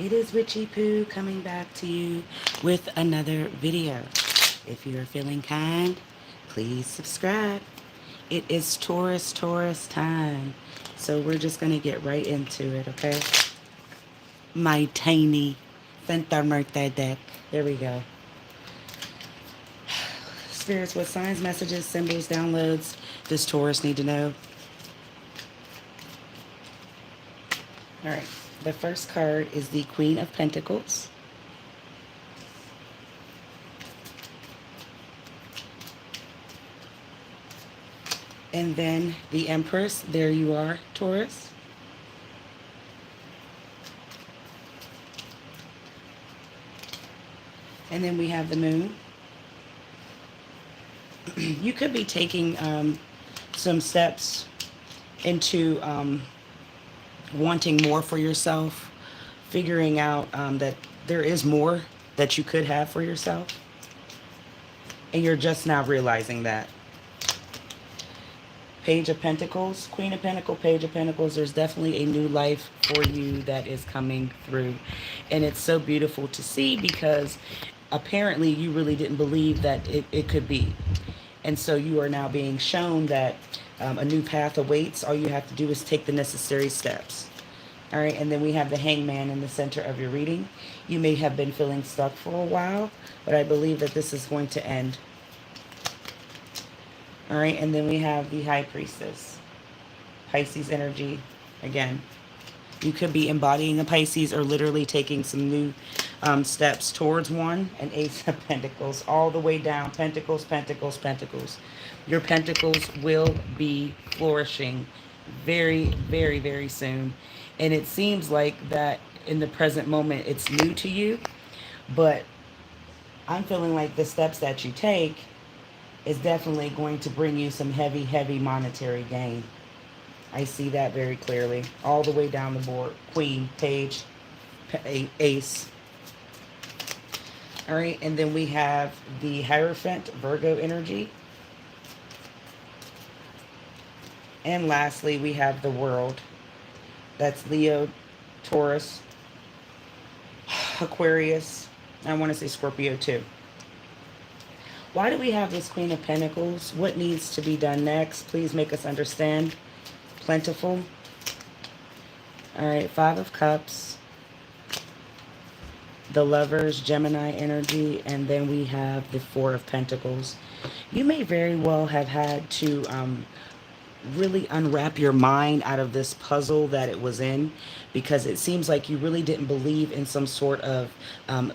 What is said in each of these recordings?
It is Witchy Poo coming back to you with another video. If you are feeling kind, please subscribe. It is Taurus time. So we're just going to get right into it, okay? My tiny Santa Muerte deck. There we go. Spirits, what signs, messages, symbols, downloads does Taurus need to know? All right. The first card is the Queen of Pentacles. And then the Empress. There you are, Taurus. And then we have the Moon. You could be taking some steps into wanting more for yourself, figuring out that there is more that you could have for yourself, and you're just now realizing that. Page of Pentacles, Queen of Pentacles, Page of Pentacles. There's definitely a new life for you that is coming through, and it's so beautiful to see because apparently you really didn't believe that it could be, and so you are now being shown that a new path awaits. All you have to do is take the necessary steps. All right, and then we have the Hangman in the center of your reading. You may have been feeling stuck for a while, but I believe that this is going to end. All right, and then we have the High Priestess. Pisces energy again. You could be embodying a Pisces or literally taking some new steps towards one. And Ace of Pentacles all the way down. Pentacles, Pentacles, Pentacles. Your Pentacles will be flourishing very, very, very soon. And it seems like that in the present moment it's new to you. But I'm feeling like the steps that you take is definitely going to bring you some heavy, heavy monetary gain. I see that very clearly. All the way down the board. Queen, Page, Ace. All right, and then we have the Hierophant, Virgo energy. And lastly, we have the World. That's Leo, Taurus, Aquarius. I want to say Scorpio too. Why do we have this Queen of Pentacles? What needs to be done next? Please make us understand. Plentiful. All right, Five of Cups. The Lovers, Gemini energy. And then we have the Four of Pentacles. You may very well have had to really unwrap your mind out of this puzzle that it was in, because it seems like you really didn't believe in some sort of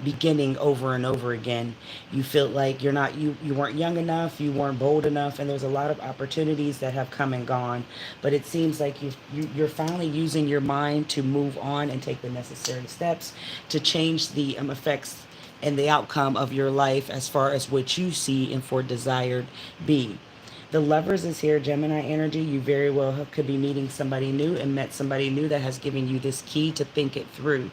beginning over and over again. You feel like you weren't young enough, you weren't bold enough, and there's a lot of opportunities that have come and gone. But it seems like you're finally using your mind to move on and take the necessary steps to change the effects and the outcome of your life as far as what you see and for desired be. The Lovers is here, Gemini energy. You very well could be meeting somebody new and met somebody new that has given you this key to think it through.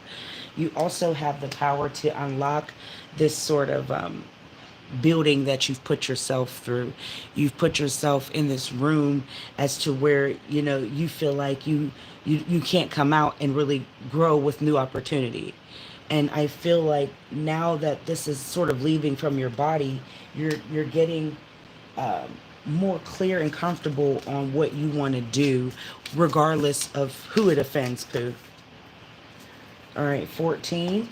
You also have the power to unlock this sort of building that you've put yourself through. You've put yourself in this room as to where, you feel like you can't come out and really grow with new opportunity. And I feel like now that this is sort of leaving from your body, you're getting more clear and comfortable on what you want to do, regardless of who it offends, Pooh. All right, 14.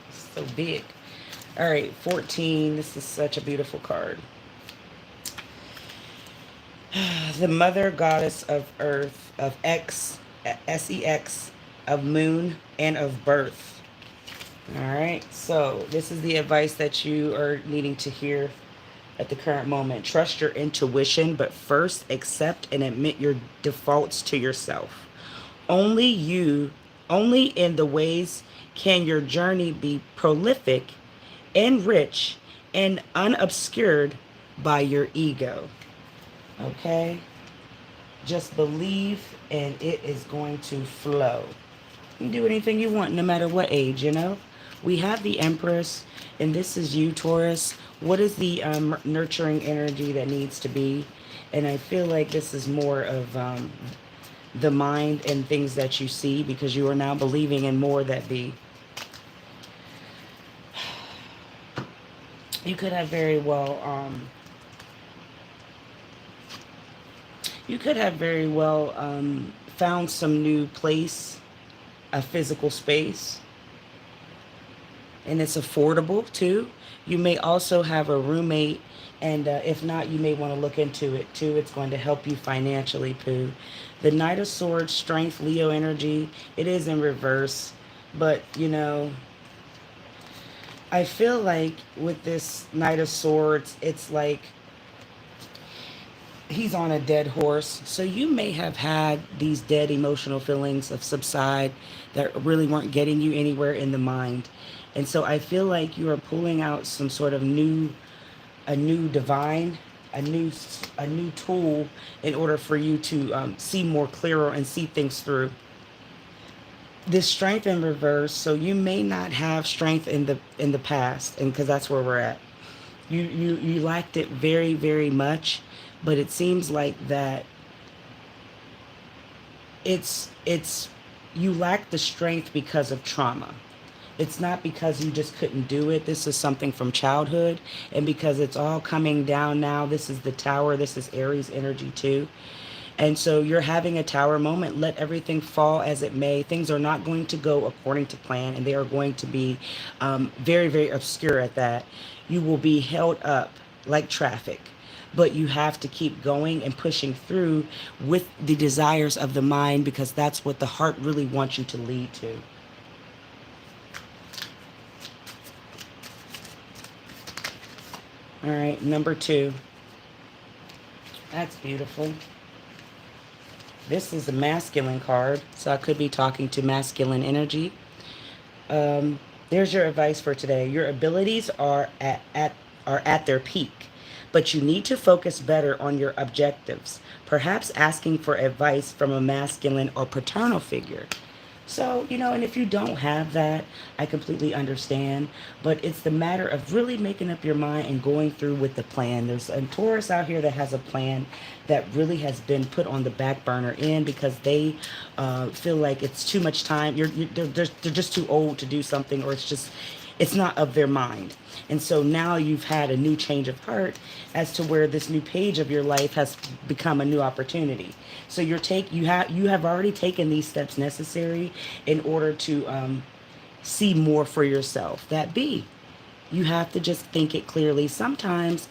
It's so big. All right, 14. This is such a beautiful card. The Mother Goddess of Earth, of Sex, of Moon, and of Birth. All right, so this is the advice that you are needing to hear at the current moment. Trust your intuition, but first accept and admit your defaults to yourself. Only in the ways can your journey be prolific and rich and unobscured by your ego. Okay? Just believe and it is going to flow. You can do anything you want no matter what age, We have the Empress, and this is you, Taurus. What is the nurturing energy that needs to be? And I feel like this is more of the mind and things that you see, because you are now believing in more that be. You could have very well, found some new place, a physical space, and it's affordable too. You may also have a roommate, and if not, you may want to look into it too. It's going to help you financially, Pooh. The Knight of Swords, Strength, Leo energy, it is in reverse, but you know, I feel like with this Knight of Swords, it's like he's on a dead horse. So you may have had these dead emotional feelings of subside that really weren't getting you anywhere in the mind. And so I feel like you are pulling out some sort of a new divine, a new tool in order for you to see more clearer and see things through. This strength in reverse, so you may not have strength in the past, and because that's where we're at. You lacked it very, very much, but it seems like that it's you lack the strength because of trauma. It's not because you just couldn't do it. This is something from childhood, and because it's all coming down now. This is the Tower. This is Aries energy too. And so you're having a Tower moment. Let everything fall as it may. Things are not going to go according to plan, and they are going to be very, very obscure at that. You will be held up like traffic, but you have to keep going and pushing through with the desires of the mind, because that's what the heart really wants you to lead to. All right, number 2. That's beautiful. This is a masculine card, so I could be talking to masculine energy. There's your advice for today. Your abilities are at their peak, but you need to focus better on your objectives, perhaps asking for advice from a masculine or paternal figure. So, you know, and if you don't have that, I completely understand. But it's the matter of really making up your mind and going through with the plan. There's a Taurus out here that has a plan that really has been put on the back burner because they feel like it's too much time. They're just too old to do something, or it's not of their mind. And so now you've had a new change of heart as to where this new page of your life has become a new opportunity. So you have already taken these steps necessary in order to see more for yourself. That be, you have to just think it clearly. Sometimes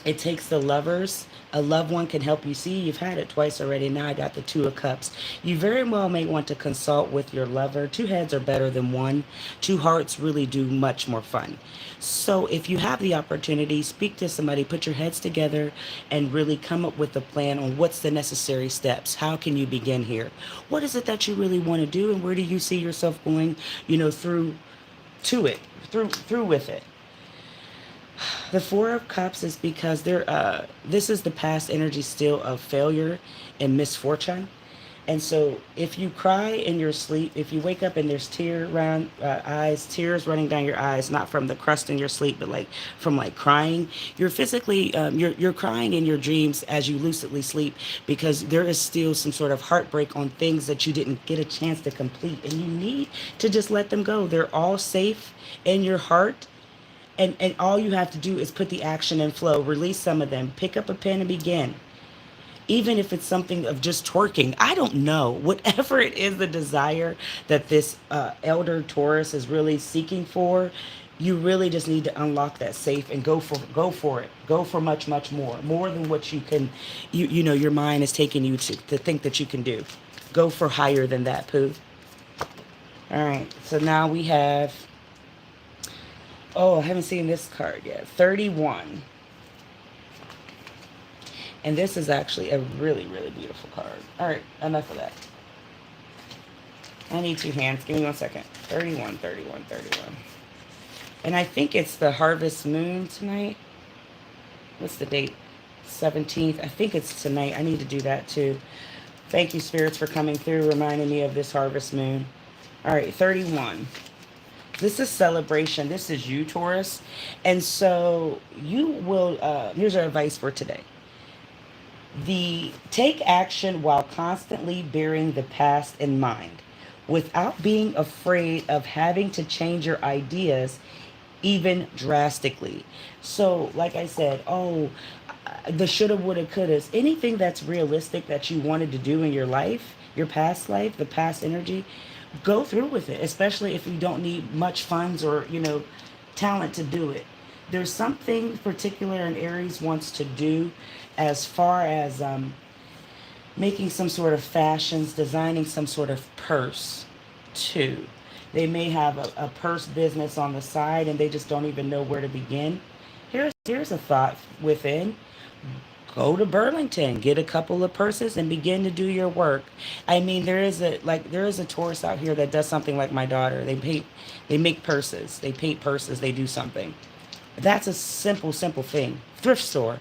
it takes the lovers. A loved one can help you see. You've had it twice already. Now I got the 2 of Cups. You very well may want to consult with your lover. 2 heads are better than 1. 2 hearts really do much more fun. So if you have the opportunity, speak to somebody, put your heads together, and really come up with a plan on what's the necessary steps. How can you begin here? What is it that you really want to do, and where do you see yourself going, through with it? The 4 of Cups is because this is the past energy still of failure and misfortune. And so if you cry in your sleep, if you wake up and there's tears running down your eyes, not from the crust in your sleep, but like from like crying, you're physically, you're crying in your dreams as you lucidly sleep, because there is still some sort of heartbreak on things that you didn't get a chance to complete. And you need to just let them go. They're all safe in your heart. And all you have to do is put the action in flow, release some of them, pick up a pen and begin. Even if it's something of just twerking, I don't know, whatever it is, the desire that this elder Taurus is really seeking for, you really just need to unlock that safe and go for it. Go for much, much more than what you can, your mind is taking you to think that you can do. Go for higher than that, Pooh. All right, so now we have, I haven't seen this card yet. 31. And this is actually a really, really beautiful card. All right, enough of that. I need 2 hands. Give me 1 second. 31, 31, 31. And I think it's the harvest moon tonight. What's the date? 17th. I think it's tonight. I need to do that too. Thank you, spirits, for coming through, reminding me of this harvest moon. All right, 31. This is celebration. This is you, Taurus. And so you will, here's our advice for today. The take action while constantly bearing the past in mind, without being afraid of having to change your ideas even drastically. So, like I said, the shoulda, woulda, couldas, anything that's realistic that you wanted to do in your life, your past life, the past energy, go through with it, especially if you don't need much funds or, talent to do it. There's something particular an Aries wants to do as far as making some sort of fashions, designing some sort of purse too. They may have a purse business on the side and they just don't even know where to begin. Here's a thought within. Go to Burlington, get a couple of purses and begin to do your work. I mean, there is a Taurus out here that does something like my daughter. They make purses, they paint purses, they do something. That's a simple thing. Thrift store.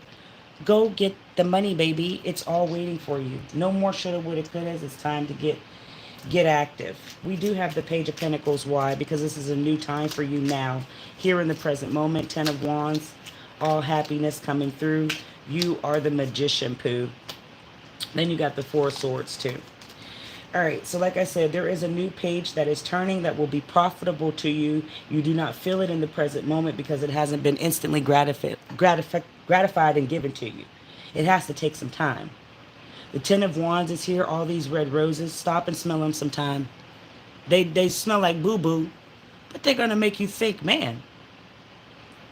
Go get the money, baby. It's all waiting for you. No more shoulda, woulda, couldas. It's time to get active. We do have the Page of Pentacles. Why? Because this is a new time for you now, here in the present moment. 10 of Wands, all happiness coming through. You are the Magician, Pooh. Then you got the Four of Swords too. All right, so like I said, there is a new page that is turning that will be profitable to you. You do not feel it in the present moment because it hasn't been instantly gratified and given to you. It has to take some time. The 10 of Wands is here, all these red roses. Stop and smell them sometime. They smell like boo-boo, but they're going to make you think, man,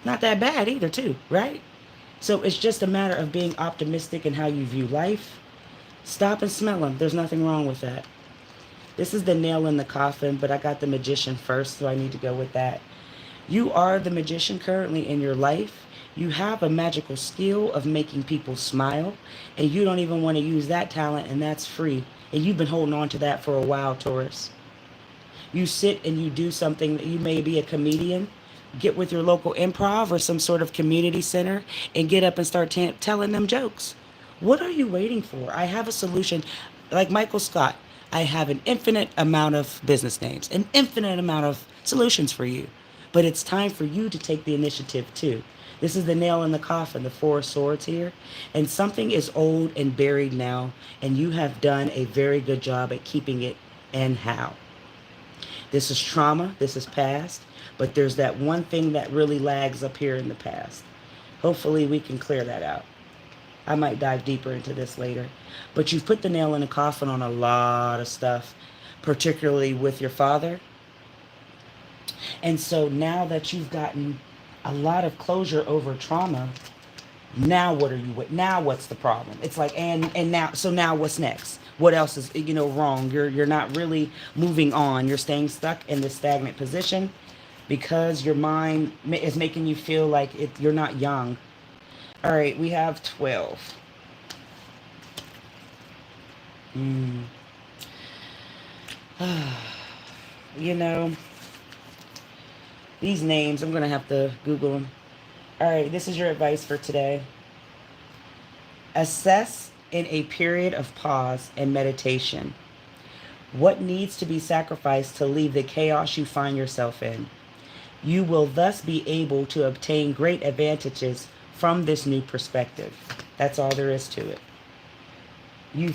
not that bad either too, right? So it's just a matter of being optimistic in how you view life. Stop and smell them. There's nothing wrong with that. This is the nail in the coffin, but I got the Magician first, so I need to go with that. You are the Magician currently in your life. You have a magical skill of making people smile, and you don't even want to use that talent, and that's free. And you've been holding on to that for a while, Taurus. You sit and you do something. You may be a comedian. Get with your local improv or some sort of community center and get up and start telling them jokes. What are you waiting for? I have a solution. Like Michael Scott, I have an infinite amount of business names, an infinite amount of solutions for you. But it's time for you to take the initiative too. This is the nail in the coffin, the Four of Swords here. And something is old and buried now, and you have done a very good job at keeping it and how. This is trauma, this is past, but there's that one thing that really lags up here in the past. Hopefully we can clear that out. I might dive deeper into this later. But you've put the nail in the coffin on a lot of stuff, particularly with your father. And so now that you've gotten a lot of closure over trauma, now what are you with? Now what's the problem? It's like, and now what's next? What else is, wrong? You're not really moving on. You're staying stuck in this stagnant position because your mind is making you feel like you're not young. All right, we have 12. These names, I'm going to have to Google them. All right, this is your advice for today. Assess in a period of pause and meditation what needs to be sacrificed to leave the chaos you find yourself in. You will thus be able to obtain great advantages from this new perspective. That's all there is to it. You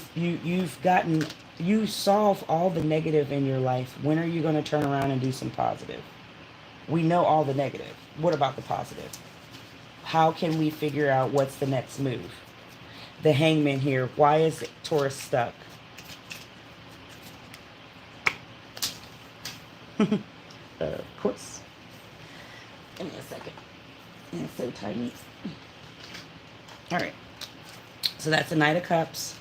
solve all the negative in your life. When are you going to turn around and do some positive? We know all the negative. What about the positive? How can we figure out what's the next move? The Hangman here. Why is Taurus stuck? Of course. Give me a second. It's so tiny. All right. So that's the Knight of Cups.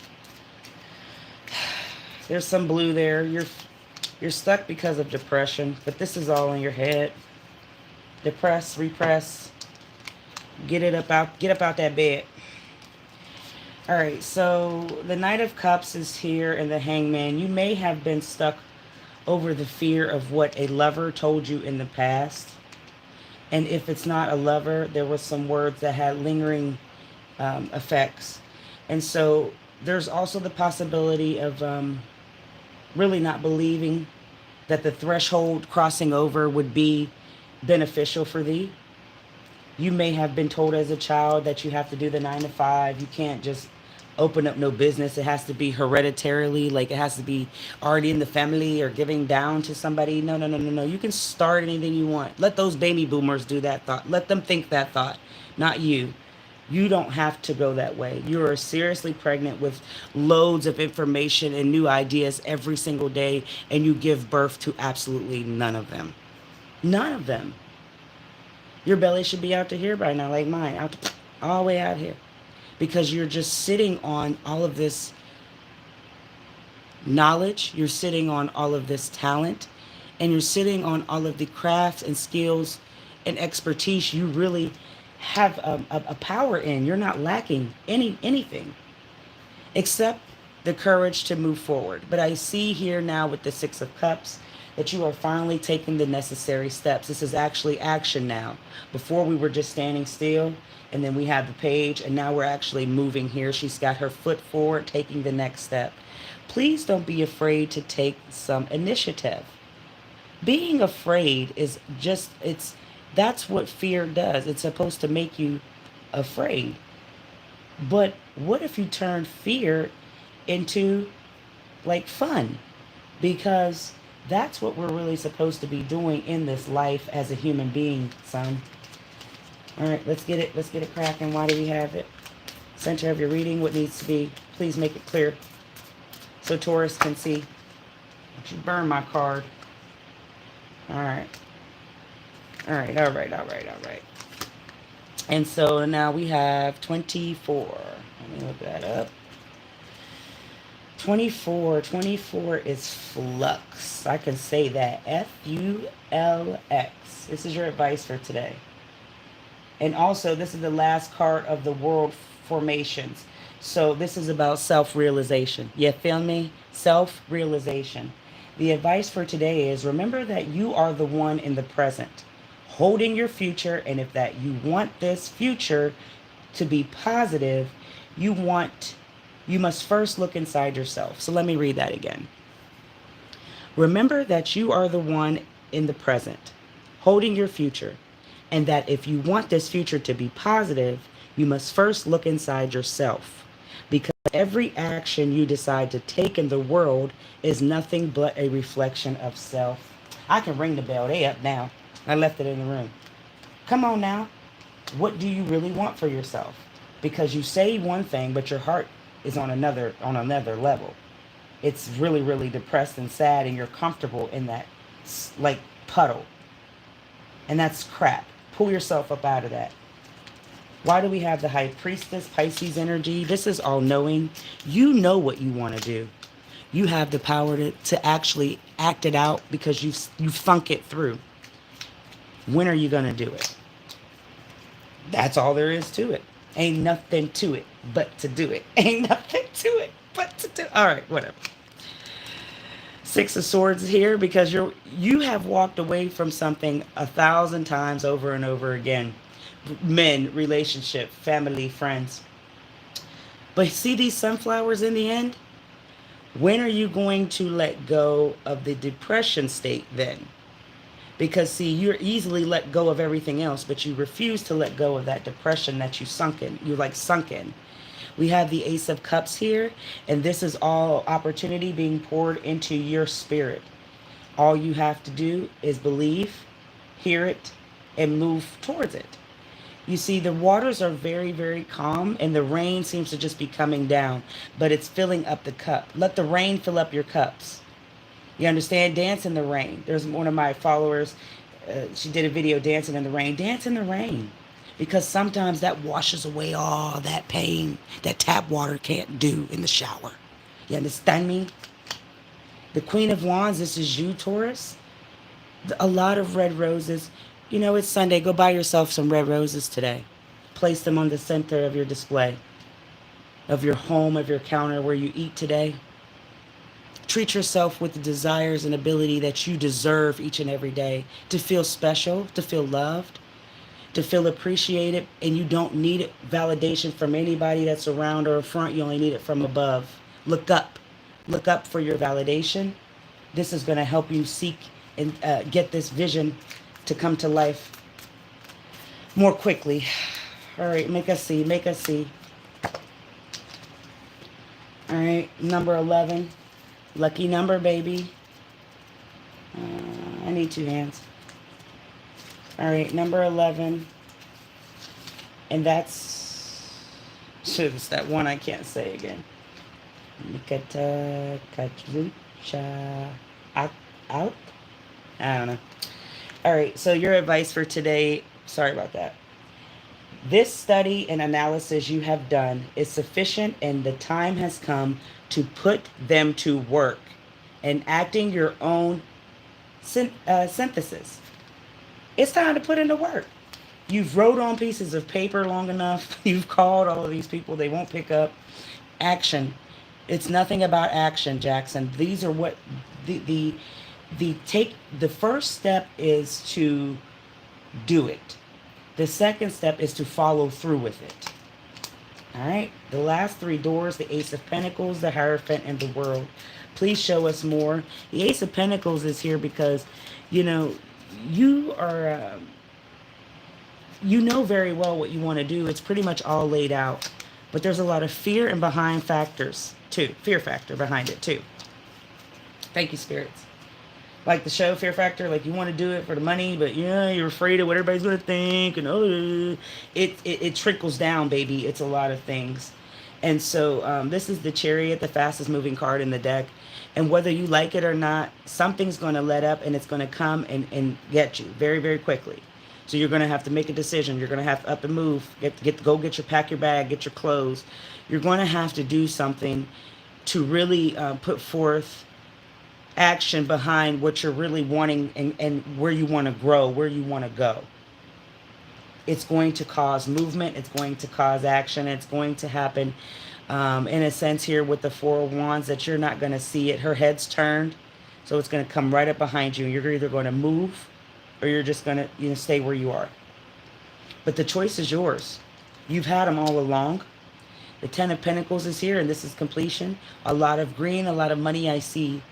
There's some blue there. You're stuck because of depression, but this is all in your head. Depress, repress. Get up out that bed. All right, so the Knight of Cups is here and the Hangman. You may have been stuck over the fear of what a lover told you in the past. And if it's not a lover, there were some words that had lingering effects. And so there's also the possibility of really not believing that the threshold crossing over would be beneficial for thee. You may have been told as a child that you have to do the 9 to 5. You can't just open up no business. It has to be hereditarily, like it has to be already in the family or giving down to somebody. No, no, no, no, no. You can start anything you want. Let those baby boomers do that thought. Let them think that thought, not you. You don't have to go that way. You are seriously pregnant with loads of information and new ideas every single day, and you give birth to absolutely none of them. None of them. Your belly should be out to here by now, like mine, out to, all the way out here, because you're just sitting on all of this knowledge, you're sitting on all of this talent, and you're sitting on all of the crafts and skills and expertise you really have a power in. You're not lacking anything except the courage to move forward. But I see here now with the Six of Cups that you are finally taking the necessary steps. This is actually action now. Before we were just standing still, and then we have the page, and now we're actually moving here. She's got her foot forward, taking the next step. Please don't be afraid to take some initiative. Being afraid is just, that's what fear does. It's supposed to make you afraid. But what if you turn fear into like fun? Because that's what we're really supposed to be doing in this life as a human being, son. All right, let's get it cracking. Why do we have it? Center of your reading, what needs to be. Please make it clear so Taurus can see. Don't you burn my card. All right. All right, all right, all right, all right. And so now we have 24. Let me look that up. 24 is flux. I can say that. F-U-L-X. This is your advice for today. And also, this is the last card of the world formations. So this is about self-realization. You feel me? Self-realization. The advice for today is remember that you are the one in the present, holding your future. And if that you want this future to be positive, you must first look inside yourself. So let me read that again. Remember that you are the one in the present, holding your future. And that if you want this future to be positive, you must first look inside yourself. Because every action you decide to take in the world is nothing but a reflection of self. I can ring the bell. They up now. I left it in the room. Come on now. What do you really want for yourself? Because you say one thing, but your heart is on another level. It's really, really depressed and sad, and you're comfortable in that like puddle. And that's crap. Pull yourself up out of that. Why do we have the High Priestess, Pisces energy? This is all knowing. You know what you want to do. You have the power to actually act it out because you thunk it through. When are you going to do it? That's all there is to it. Ain't nothing to it but to do it. Ain't nothing to it but to do it. All right, whatever. Six of Swords here because you have walked away from something 1,000 times over and over again. Men, relationship, family, friends. But see these sunflowers in the end? When are you going to let go of the depression state then? Because see, you're easily let go of everything else, but you refuse to let go of that depression that you're like sunk in. We have the Ace of Cups here, and this is all opportunity being poured into your spirit. All you have to do is believe, hear it, and move towards it. You see, the waters are very, very calm, and the rain seems to just be coming down, but it's filling up the cup. Let the rain fill up your cups. You understand? Dance in the rain. There's one of my followers, she did a video dancing in the rain. Dance in the rain. Because sometimes that washes away all that pain that tap water can't do in the shower. You understand me? The Queen of Wands, this is you, Taurus. A lot of red roses. You know, it's Sunday. Go buy yourself some red roses today. Place them on the center of your display, of your home, of your counter where you eat today. Treat yourself with the desires and ability that you deserve each and every day. To feel special, to feel loved, to feel appreciated, and you don't need validation from anybody that's around or in front. You only need it from above. Look up. Look up for your validation. This is going to help you seek and get this vision to come to life more quickly. All right, make us see. Make us see. All right, number 11. Lucky number, baby. I need 2 hands. All right, number 11. And that's... It's that one I can't say again. Nikata Katrucha out. I don't know. All right, so your advice for today, sorry about that. This study and analysis you have done is sufficient, and the time has come to put them to work and acting your own synthesis. It's time to put into work. You've wrote on pieces of paper long enough. You've called all of these people. They won't pick up. Action. It's nothing about action, Jackson. These are what the first step is to do it. The second step is to follow through with it. All right. The last 3 doors, the Ace of Pentacles, the Hierophant, and the World. Please show us more. The Ace of Pentacles is here because, you know, you are, you know very well what you want to do. It's pretty much all laid out. But there's a lot of fear and behind factors, too. Fear factor behind it, too. Thank you, spirits. Like the show Fear Factor, like you want to do it for the money, but yeah, you're afraid of what everybody's going to think. And it trickles down, baby. It's a lot of things. And so this is the Chariot, the fastest moving card in the deck. And whether you like it or not, something's going to let up and it's going to come and get you very, very quickly. So you're going to have to make a decision. You're going to have to up and move. Pack your bag, get your clothes. You're going to have to do something to really put forth action behind what you're really wanting and where you want to grow, where you want to go. It's going to cause movement. It's going to cause action. It's going to happen in a sense here with the 4 of Wands that you're not going to see it. Her head's turned, so it's going to come right up behind you. You're either going to move or you're just going to stay where you are. But the choice is yours. You've had them all along. The 10 of Pentacles is here, and this is completion. A lot of green, a lot of money I see.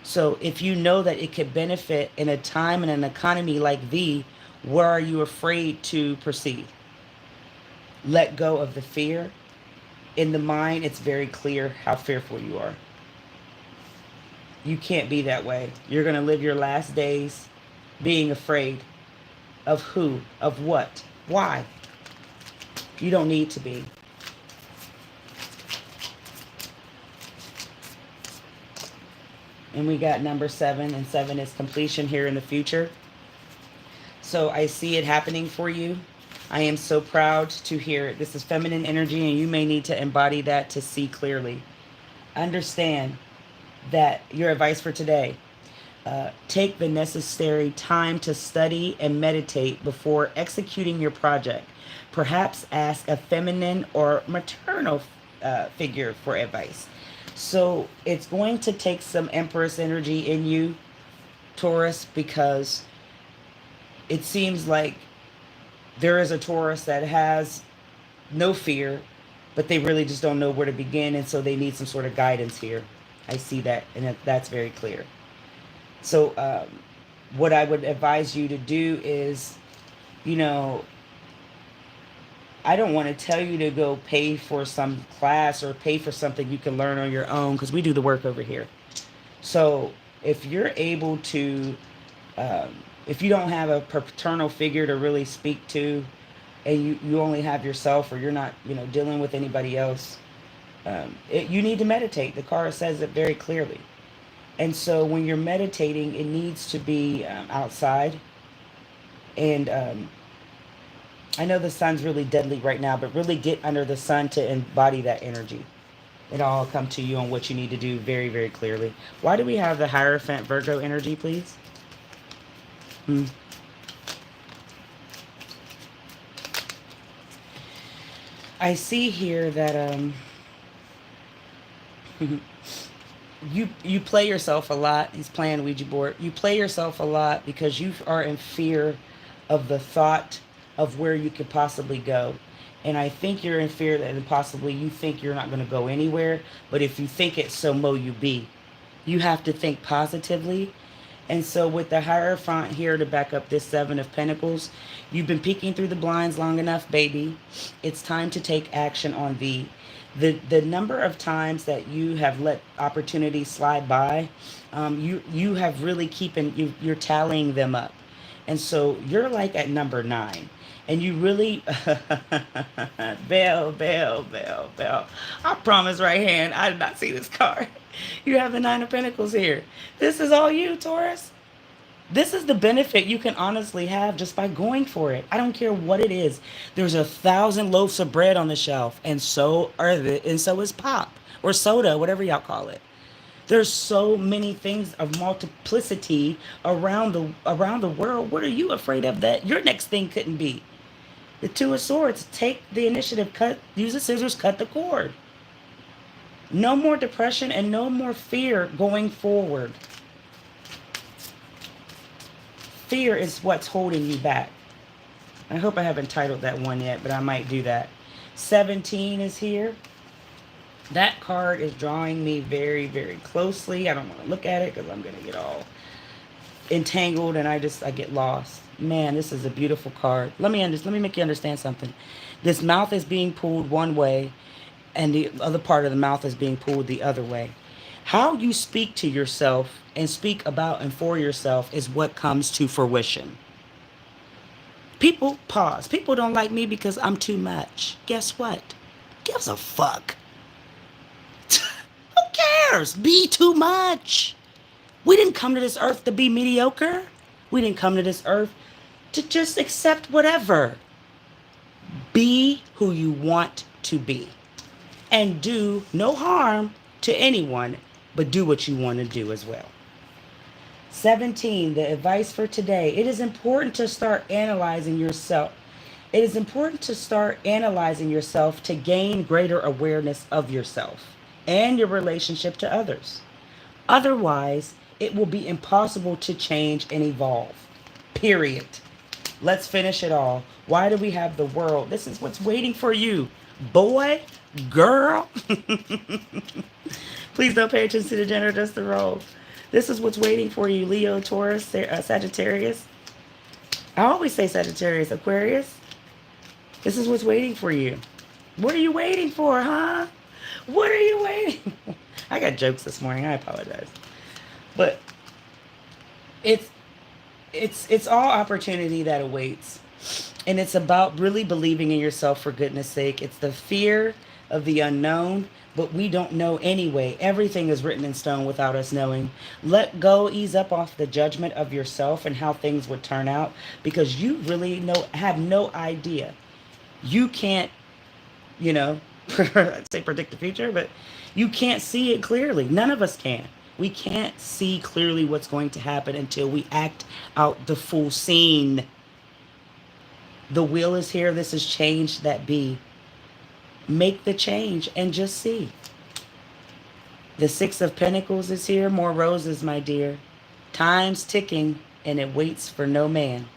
So if you know that it could benefit in a time and an economy like thee, where are you afraid to proceed? Let go of the fear. In the mind, it's very clear how fearful you are. You can't be that way. You're going to live your last days being afraid of who, of what, why. You don't need to be. And we got number 7, and 7 is completion here in the future. So I see it happening for you. I am so proud to hear it. This is feminine energy, and you may need to embody that to see clearly. Understand that your advice for today, take the necessary time to study and meditate before executing your project. Perhaps ask a feminine or maternal figure for advice. So it's going to take some Empress energy in you, Taurus, because it seems like there is a Taurus that has no fear, but they really just don't know where to begin, and so they need some sort of guidance here. I see that, and that's very clear. So what I would advise you to do is, you know, I don't want to tell you to go pay for some class or pay for something you can learn on your own, because we do the work over here. So if you're able to, if you don't have a paternal figure to really speak to, and you only have yourself, or you're not, you know, dealing with anybody else, you need to meditate. The card says it very clearly. And so when you're meditating, it needs to be outside. And I know the sun's really deadly right now, but really get under the sun to embody that energy. It'll all come to you on what you need to do very, very clearly. Why do we have the Hierophant Virgo energy, please? I see here that you play yourself a lot. He's playing Ouija board. You play yourself a lot because you are in fear of the thought of where you could possibly go. And I think you're in fear that possibly you think you're not going to go anywhere. But if you think it, so mo you be. You have to think positively. And so with the Hierophant here to back up this 7 of Pentacles, you've been peeking through the blinds long enough, baby. It's time to take action on thee. The number of times that you have let opportunities slide by, you have really you're tallying them up, and so you're like at number 9, and you really Bell. I promise, right hand, I did not see this card. You have the 9 of Pentacles here. This is all you, Taurus. This is the benefit you can honestly have just by going for it. I don't care what it is. There's 1,000 loaves of bread on the shelf, and so is pop or soda, whatever y'all call it. There's so many things of multiplicity around the world. What are you afraid of that your next thing couldn't be? The 2 of Swords. Take the initiative. Use the scissors. Cut the cord. No more depression and no more fear going forward. Fear is what's holding you back. I hope I haven't titled that one yet, but I might do that. 17 is here. That card is drawing me very, very closely. I don't want to look at it because I'm going to get all entangled and I get lost. Man, this is a beautiful card. Let me make you understand something. This mouth is being pulled one way and the other part of the mouth is being pulled the other way. How you speak to yourself and speak about and for yourself is what comes to fruition. People, pause. People don't like me because I'm too much. Guess what? Gives a fuck. Who cares? Be too much. We didn't come to this earth to be mediocre. We didn't come to this earth to just accept whatever. Be who you want to be. And do no harm to anyone, but do what you want to do as well. 17, the advice for today. It is important to start analyzing yourself. It is important to start analyzing yourself to gain greater awareness of yourself and your relationship to others. Otherwise, it will be impossible to change and evolve. Period. Let's finish it all. Why do we have the world? This is what's waiting for you. Boy, girl. Please don't pay attention to the gender, just the role. This is what's waiting for you, Leo, Taurus, Sagittarius. I always say Sagittarius, Aquarius. This is what's waiting for you. What are you waiting for, huh? What are you waiting for? I got jokes this morning. I apologize. But it's all opportunity that awaits. And it's about really believing in yourself, for goodness sake. It's the fear of the unknown, but we don't know anyway. Everything is written in stone without us knowing. Let go, ease up off the judgment of yourself and how things would turn out, because you really have no idea. You can't, I'd say predict the future, but you can't see it clearly. None of us can. We can't see clearly what's going to happen until we act out the full scene. The wheel is here. This is change that be. Make the change and just see. The 6 of Pentacles is here. More roses, my dear. Time's ticking and it waits for no man,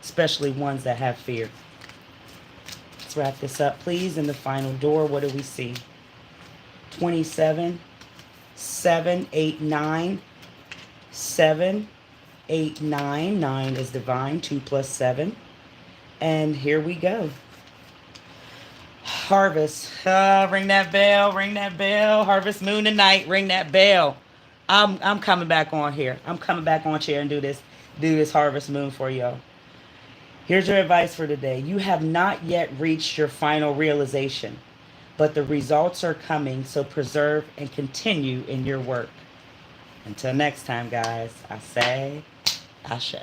especially ones that have fear. Let's wrap this up, please. In the final door, what do we see? 27, 7, 8, 9. 7, 8, 9. 9 is divine. 2 plus 7. And here we go. Harvest. Ring that bell. Ring that bell. Harvest moon tonight. Ring that bell. I'm coming back on here. I'm coming back on chair and do this harvest moon for y'all. Here's your advice for today. You have not yet reached your final realization, but the results are coming, so preserve and continue in your work. Until next time, guys, I say, Ashe.